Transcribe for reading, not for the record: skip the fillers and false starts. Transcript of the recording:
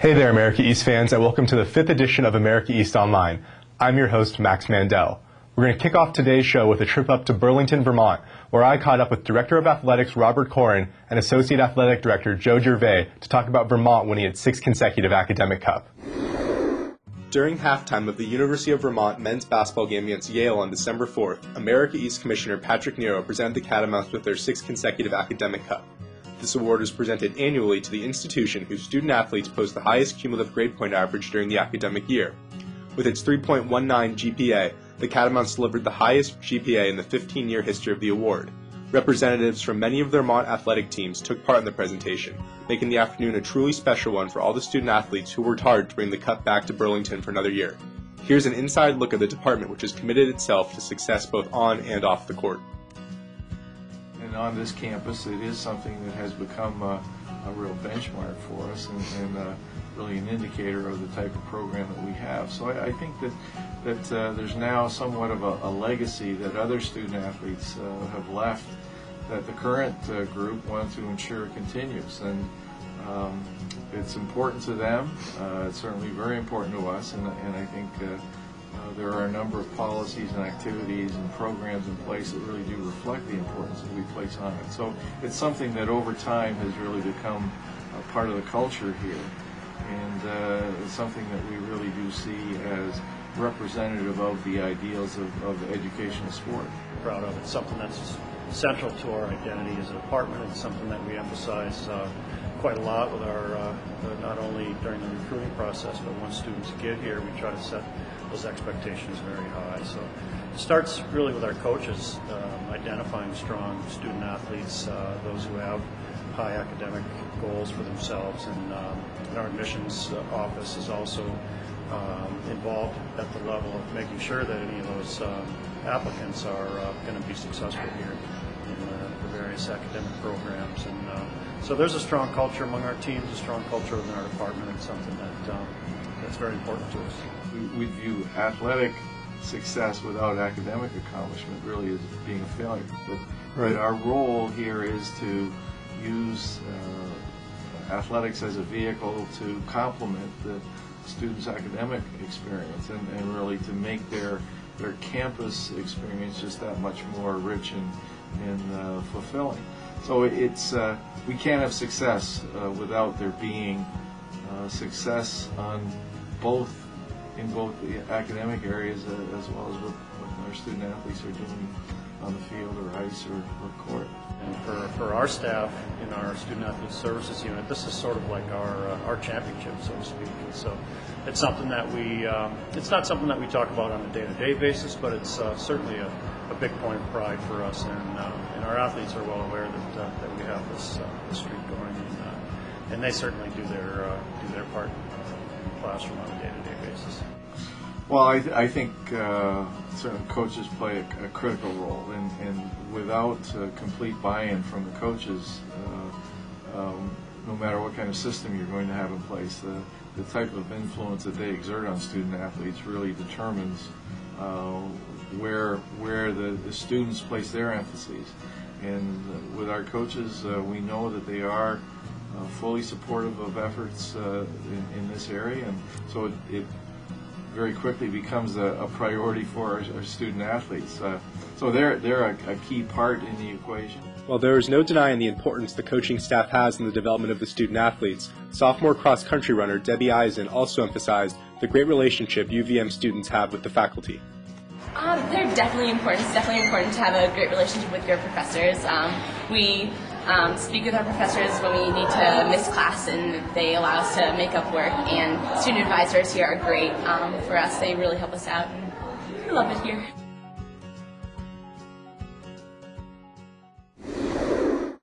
Hey there, America East fans, and welcome to the 5th edition of America East Online. I'm your host, Max Mandel. We're going to kick off today's show with a trip up to Burlington, Vermont, where I caught up with Director of Athletics Robert Corin and Associate Athletic Director Joe Gervais to talk about Vermont winning its 6th consecutive academic cup. During halftime of the University of Vermont men's basketball game against Yale on December 4th, America East Commissioner Patrick Nero presented the Catamounts with their 6th consecutive academic cup. This award is presented annually to the institution whose student-athletes post the highest cumulative grade point average during the academic year. With its 3.19 GPA, the Catamounts delivered the highest GPA in the 15-year history of the award. Representatives from many of the Vermont athletic teams took part in the presentation, making the afternoon a truly special one for all the student-athletes who worked hard to bring the cup back to Burlington for another year. Here's an inside look at the department, which has committed itself to success both on and off the court. And on this campus, it is something that has become a real benchmark for us and really an indicator of the type of program that we have. So I think that there's now somewhat of a legacy that other student athletes have left that the current group want to ensure continues. And it's important to them. It's certainly very important to us, and I think there are a number of policies and activities and programs in place that really do reflect the importance that we place on it. So it's something that over time has really become a part of the culture here, and it's something that we really do see as representative of the ideals of educational sport. Proud of it. Something that's central to our identity as a department. It's something that we emphasize quite a lot with our, not only during the recruiting process, but once students get here, we try to set those expectations very high. So it starts really with our coaches, identifying strong student athletes, those who have high academic goals for themselves, and our admissions office is also involved at the level of making sure that any of those applicants are going to be successful here in the various academic programs. And so there's a strong culture among our teams, a strong culture within our department, and something that's very important to us. We view athletic success without academic accomplishment really as being a failure. But our role here is to use athletics as a vehicle to complement the students' academic experience and really to make their campus experience just that much more rich and fulfilling. So it's we can't have success without there being success in both the academic areas as well as what our student athletes are doing on the field or ice or court. And for our staff in our Student Athlete Services Unit, this is sort of like our championship, so to speak. And so it's something that it's not something that we talk about on a day-to-day basis, but it's certainly a big point of pride for us, and our athletes are well aware that we have this streak going, and they certainly do their part in the classroom on a day-to-day basis. Well, I think certainly coaches play a critical role, and without complete buy-in from the coaches, no matter what kind of system you're going to have in place, the type of influence that they exert on student athletes really determines where the students place their emphases. And with our coaches, we know that they are fully supportive of efforts in this area, and so it very quickly becomes a priority for our student athletes. So they're a key part in the equation. While there is no denying the importance the coaching staff has in the development of the student athletes, sophomore cross-country runner Debbie Eisen also emphasized the great relationship UVM students have with the faculty. They're definitely important. It's definitely important to have a great relationship with your professors. We speak with our professors when we need to miss class, and they allow us to make up work. And student advisors here are great for us. They really help us out, and we love it here.